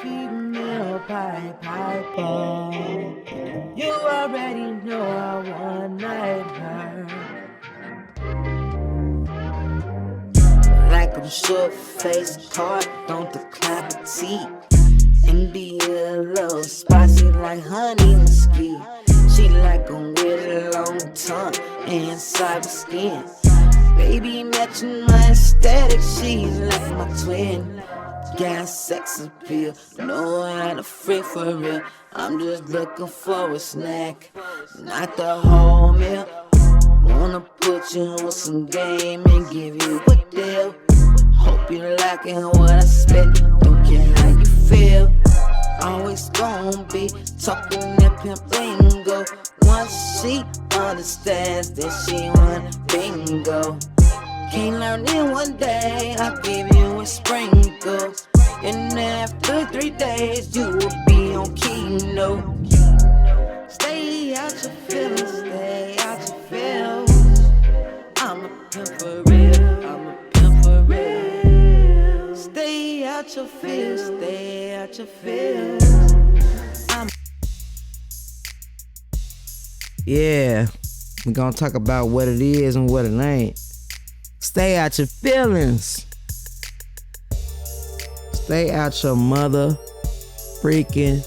female piper. You already know I one night her. Like I'm short-faced, caught, don't decline petite. India low, spicy like honey mesquite. She like 'em with a long tongue and cyber skin. Baby matching my aesthetic, she's like my twin. Got sex appeal, know how to freak for real. I'm just looking for a snack, not the whole meal. Wanna put you on some game and give you a deal. Hope you're liking what I spit, don't care how you feel. Always gon' be talking that pimp lingo. Once she understands that she want bingo. Can't learn in one day, I'll give you a sprinkle. And after 3 days, you will be on keynote. Stay out your feelings, stay out your feels. I'm a pimp for real, I'm a pimp for real. Stay out your feels, stay out your feels. Yeah, we're gonna talk about what it is and what it ain't. Stay out your feelings. Stay out your mother freaking.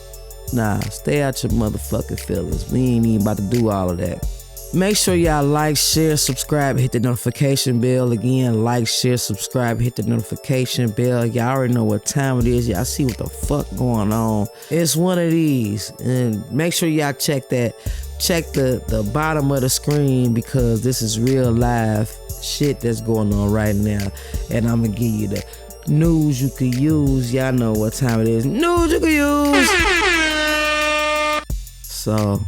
Nah, stay out your motherfucking feelings. We ain't even about to do all of that. Make sure y'all like, share, subscribe, hit the notification bell. Again, like, share, subscribe, hit the notification bell. Y'all already know what time it is. Y'all see what the fuck going on. It's one of these. And make sure y'all check that. Check the bottom of the screen because this is real live shit that's going on right now. And I'm gonna give you the news you can use. Y'all know what time it is. News you can use. So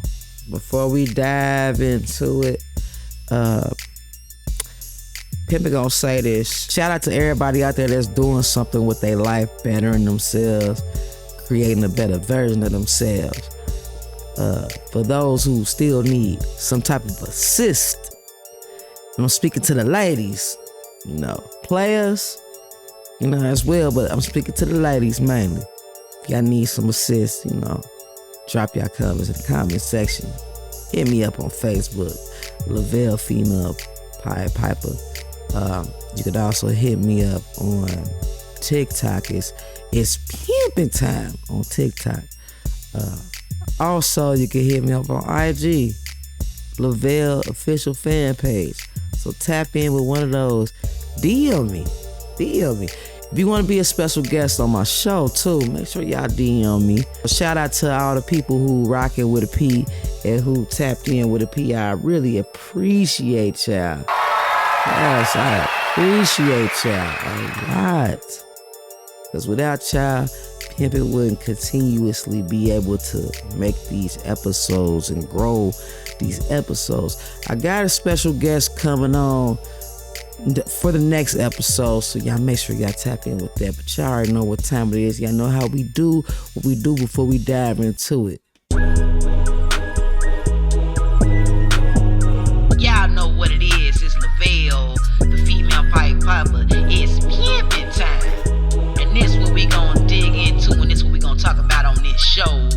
before we dive into it, Pimpin' gonna say this. Shout out to everybody out there that's doing something with their life, bettering themselves, creating a better version of themselves. For those who still need some type of assist, I'm speaking to the ladies, players, as well, but I'm speaking to the ladies mainly. If y'all need some assist, drop y'all comments in the comment section. Hit me up on Facebook, Lavelle Female Piper. You could also hit me up on TikTok. It's pimping time on TikTok. Also, you can hit me up on IG, Lavelle Official Fan Page. So tap in with one of those. DM me. If you want to be a special guest on my show too, make sure y'all DM me. Shout out to all the people who rocking with a P and who tapped in with a P. I really appreciate y'all. Yes, I appreciate y'all a lot. Because without y'all, Pimpin' wouldn't continuously be able to make these episodes and grow these episodes. I got a special guest coming on for the next episode, so y'all make sure y'all tap in with that. But y'all already know what time it is. Y'all know how we do what we do before we dive into it. Y'all know what it is. It's Lavelle, the female pipe popper. It's pimping time. And this what we gonna dig into, and this what we gonna talk about on this show.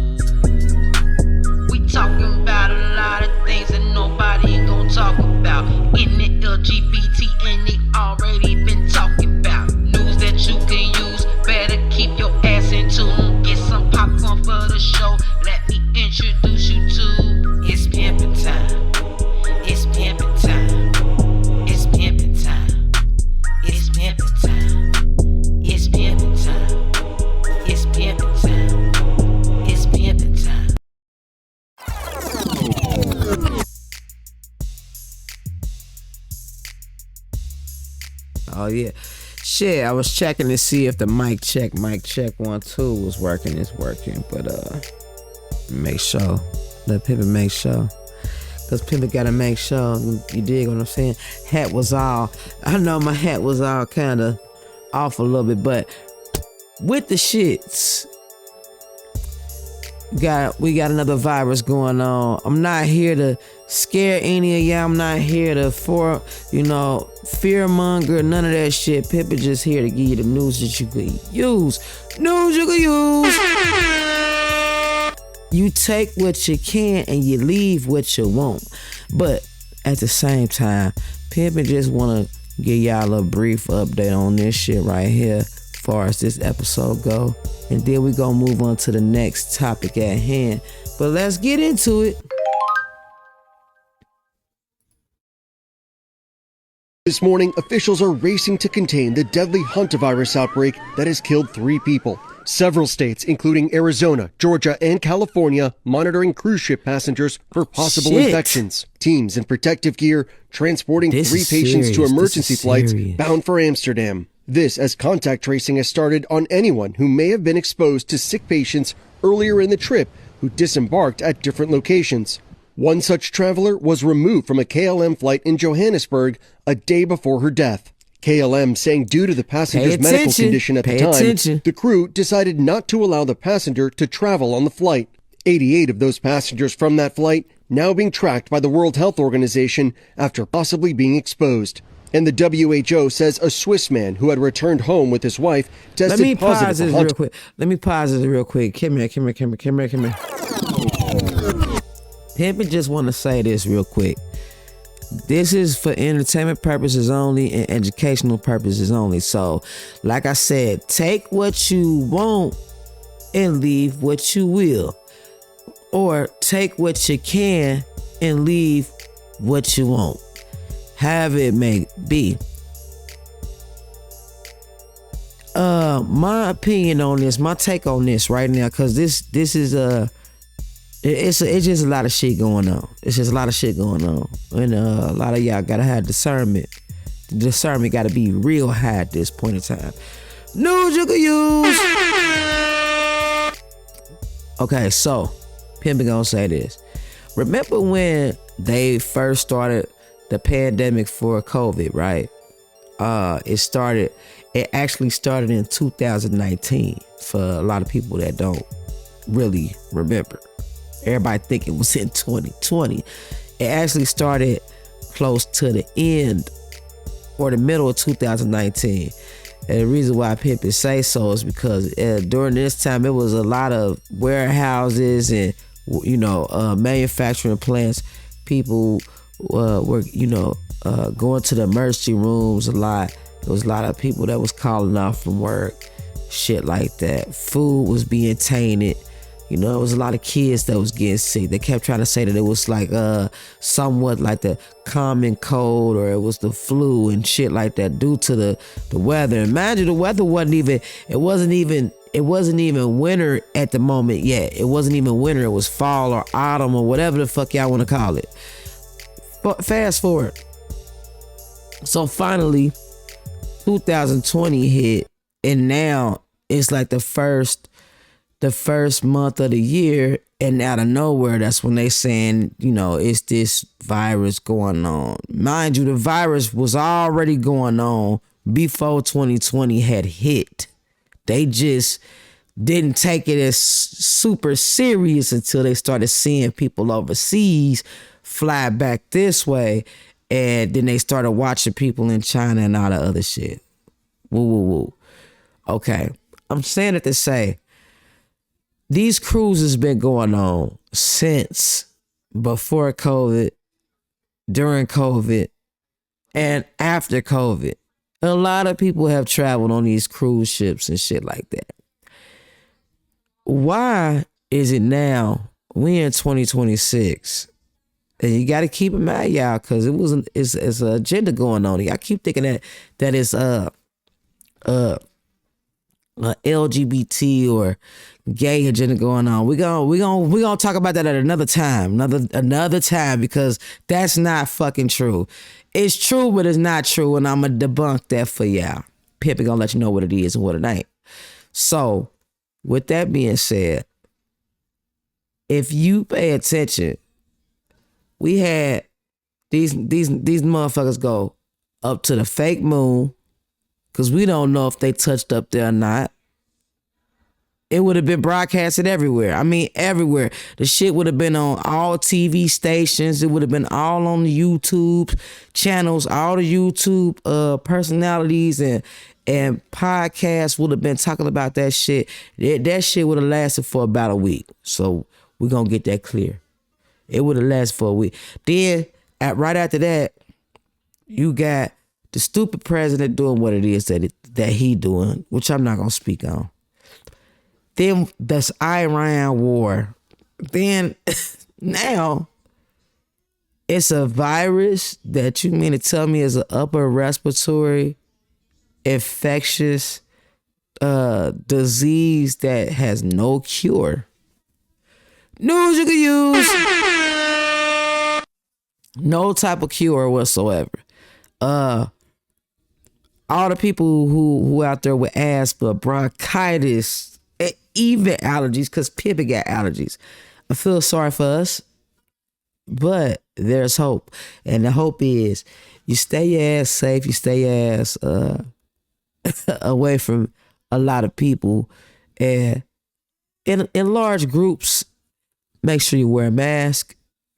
We talking about a lot of things that nobody ain't gonna talk about. In the LGBT, and they already been talking about. News that you can use, better keep your ass in tune. Get some popcorn for the show. Let me introduce you to It's Pimpin' Time. It's Pimpin' Time. It's Pimpin' Time. It's Pimpin' Time. It's Pimpin' Time. It's Pimpin' Time. It's Pimpin' Time. Oh yeah. Shit, I was checking to see if the mic check 1 2 was working. It's working, but make sure. Let Pimpin' make sure. Cause Pimpin' gotta make sure, you dig what I'm saying? I know my hat was all kinda off a little bit, but with the shits, we got another virus going on. I'm not here to scare any of y'all. I'm not here to fearmonger, none of that shit. Pippa just here to give you the news that you could use. News you could use. You take what you can and you leave what you won't. But at the same time, Pimpin' just want to give y'all a brief update on this shit right here as far as this episode go. And then we gonna move on to the next topic at hand. But let's get into it. This morning, officials are racing to contain the deadly hantavirus outbreak that has killed 3 people. Several states, including Arizona, Georgia, and California, monitoring cruise ship passengers for possible infections. Teams in protective gear transporting 3 patients to emergency flights bound for Amsterdam. This as contact tracing has started on anyone who may have been exposed to sick patients earlier in the trip who disembarked at different locations. One such traveler was removed from a KLM flight in Johannesburg a day before her death. KLM saying due to the passenger's medical condition at the time, the crew decided not to allow the passenger to travel on the flight. 88 of those passengers from that flight now being tracked by the World Health Organization after possibly being exposed. And the WHO says a Swiss man who had returned home with his wife tested positive. Let me pause this real quick. Come here. Pimpin' just want to say this real quick. This is for entertainment purposes only and educational purposes only. So, like I said, take what you want and leave what you will. Or take what you can and leave what you won't. Have it may be. My opinion on this, my take on this right now, because this is it's just a lot of shit going on. It's just a lot of shit going on. And a lot of y'all gotta have discernment. The discernment gotta be real high at this point in time. News you can use. Okay, so Pimpin' gonna say this. Remember when they first started the pandemic for COVID, right? It actually started in 2019 for a lot of people that don't really remember. Everybody think it was in 2020. It actually started close to the end or the middle of 2019. And the reason why Pimpin' say so is because during this time, it was a lot of warehouses and, manufacturing plants. People were, going to the emergency rooms a lot. There was a lot of people that was calling off from work, shit like that. Food was being tainted. It was a lot of kids that was getting sick. They kept trying to say that it was like somewhat like the common cold or it was the flu and shit like that due to the weather. And mind you, the weather wasn't even winter at the moment yet. It wasn't even winter. It was fall or autumn or whatever the fuck y'all want to call it. But fast forward. So finally, 2020 hit, and now it's like the first month of the year, and out of nowhere, that's when they saying, it's this virus going on. Mind you, the virus was already going on before 2020 had hit. They just didn't take it as super serious until they started seeing people overseas fly back this way, and then they started watching people in China and all the other shit. Woo. Okay, I'm saying it to say, these cruises been going on since before COVID, during COVID, and after COVID. A lot of people have traveled on these cruise ships and shit like that. Why is it now we in 2026? And you got to keep in mind, y'all, because it's an agenda going on. I keep thinking that it's LGBT or gay agenda going on. We gonna talk about that at another time, another time, because that's not fucking true. It's true, but it's not true, and I'm gonna debunk that for y'all. Pimpin' gonna let you know what it is and what it ain't. So, with that being said, if you pay attention, we had these motherfuckers go up to the fake moon, because we don't know if they touched up there or not. It would have been broadcasted everywhere. I mean, everywhere. The shit would have been on all TV stations. It would have been all on the YouTube channels. All the YouTube personalities and podcasts would have been talking about that shit. That shit would have lasted for about a week. So we're going to get that clear. It would have lasted for a week. Then, right after that, you got the stupid president doing what it is that he doing, which I'm not going to speak on. Then that's Iran war. Then now it's a virus that you mean to tell me is an upper respiratory infectious disease that has no cure. News you can use. No type of cure whatsoever. All the people who out there with asthma, bronchitis, even allergies, because Pippa got allergies. I feel sorry for us, but there's hope. And the hope is you stay your ass safe, you stay your ass away from a lot of people. And in large groups, make sure you wear a mask,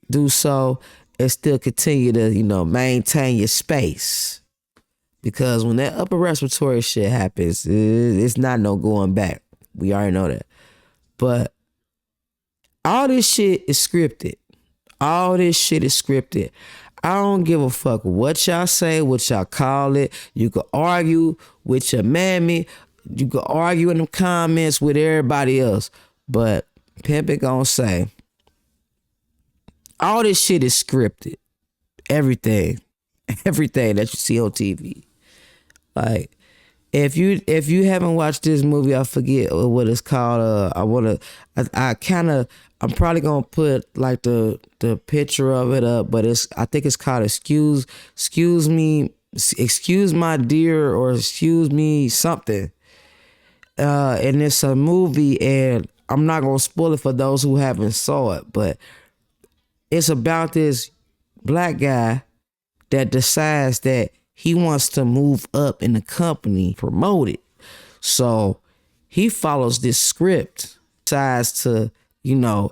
do so, and still continue to, maintain your space. Because when that upper respiratory shit happens, it's not no going back. We already know that. But all this shit is scripted. All this shit is scripted. I don't give a fuck what y'all say, what y'all call it. You can argue with your mammy. You can argue in the comments with everybody else. But Pimpin' gonna say, all this shit is scripted. Everything that you see on TV. Like, if you haven't watched this movie, I forget what it's called. I'm probably gonna put like the picture of it up, but I think it's called Excuse My Dear, or Excuse Me something. And it's a movie, and I'm not gonna spoil it for those who haven't saw it, but it's about this black guy that decides that he wants to move up in the company, promote it. So he follows this script, decides to,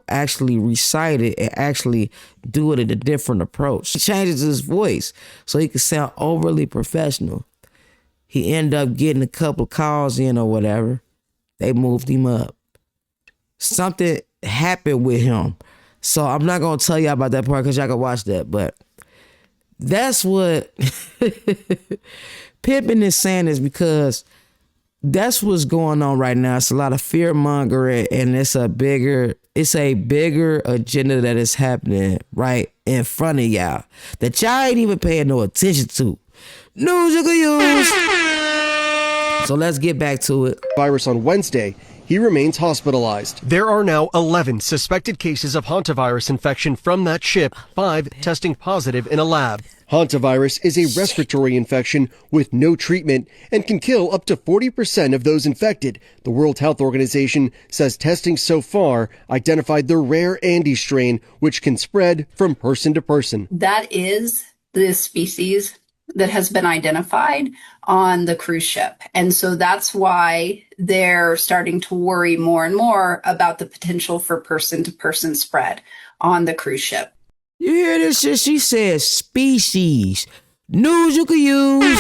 actually recite it and actually do it in a different approach. He changes his voice so he can sound overly professional. He ended up getting a couple of calls in or whatever. They moved him up. Something happened with him. So I'm not going to tell y'all about that part because y'all can watch that, but that's what Pippin is saying, is because that's what's going on right now. It's a lot of fear mongering, and it's a bigger agenda that is happening right in front of y'all that y'all ain't even paying no attention to. News you can use. So let's get back to it. Virus on Wednesday. He remains hospitalized. There are now 11 suspected cases of hantavirus infection from that ship, 5 testing positive in a lab. Hantavirus is a respiratory infection with no treatment and can kill up to 40% of those infected. The World Health Organization says testing so far identified the rare Andes strain, which can spread from person to person. That is the species that has been identified on the cruise ship. And so that's why they're starting to worry more and more about the potential for person-to-person spread on the cruise ship. You hear this shit? She says species. News you can use.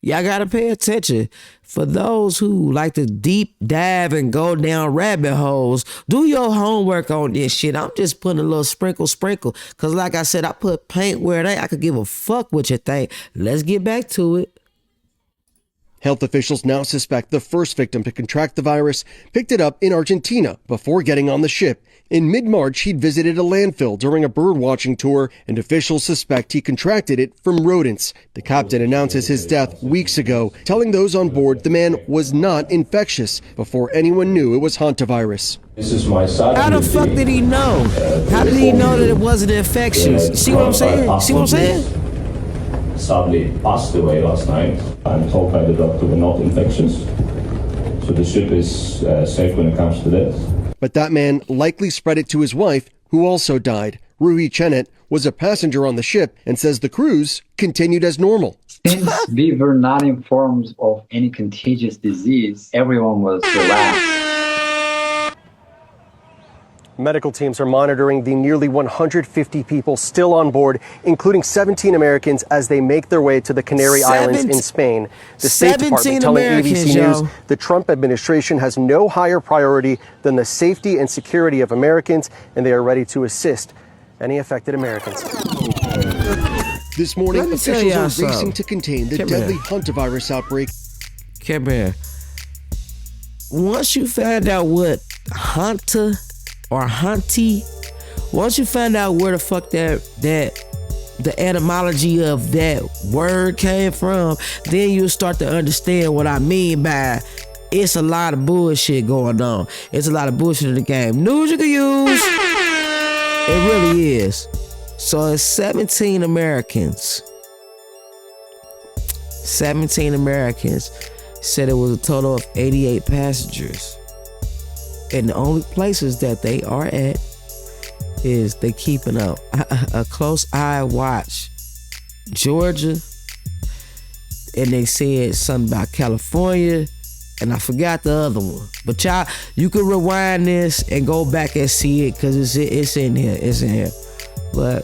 Y'all gotta pay attention. For those who like to deep dive and go down rabbit holes, do your homework on this shit. I'm just putting a little sprinkle. Cause like I said, I put paint where I could give a fuck what you think. Let's get back to it. Health officials now suspect the first victim to contract the virus picked it up in Argentina before getting on the ship. In mid-March, he'd visited a landfill during a bird-watching tour, and officials suspect he contracted it from rodents. The captain announces his death weeks ago, telling those on board the man was not infectious before anyone knew it was hantavirus. This is my son. How the fuck did he know? How did he know that it wasn't infectious? See what I'm saying? Sadly passed away last night. I'm told by the doctor we're not infectious. So the ship is safe when it comes to that. But that man likely spread it to his wife, who also died. Ruhi Chenet was a passenger on the ship and says the cruise continued as normal. Since we were not informed of any contagious disease, everyone was relaxed. Medical teams are monitoring the nearly 150 people still on board, including 17 Americans, as they make their way to the Canary Islands in Spain. The State Department telling ABC News the Trump administration has no higher priority than the safety and security of Americans, and they are ready to assist any affected Americans. This morning, officials are racing to contain the deadly hantavirus outbreak. Come here. Once you find out what Hanta or Hunty, once you find out where the fuck the etymology of that word came from, then you'll start to understand what I mean by it's a lot of bullshit going on. It's a lot of bullshit in the game. News you can use. It really is. So it's 17 Americans. 17 Americans said it was a total of 88 passengers. And the only places that they are at is they keeping a close eye watch. Georgia, and they said something about California, and I forgot the other one. But y'all, you can rewind this and go back and see it, because it's in here. It's in here. But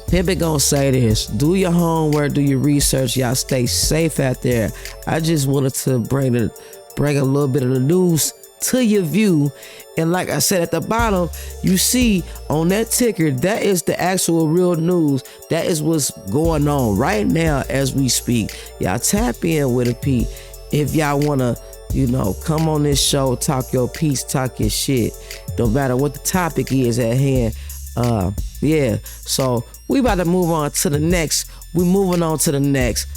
Pimpin' gonna say this: do your homework, do your research, y'all stay safe out there. I just wanted to bring a little bit of the news to your view. And like I said at the bottom, you see on that ticker, that is the actual real news. That is what's going on right now as we speak. Y'all tap in with a P if y'all wanna, come on this show, talk your piece, talk your shit. No matter what the topic is at hand. So we about to move on to the next. We're moving on to the next.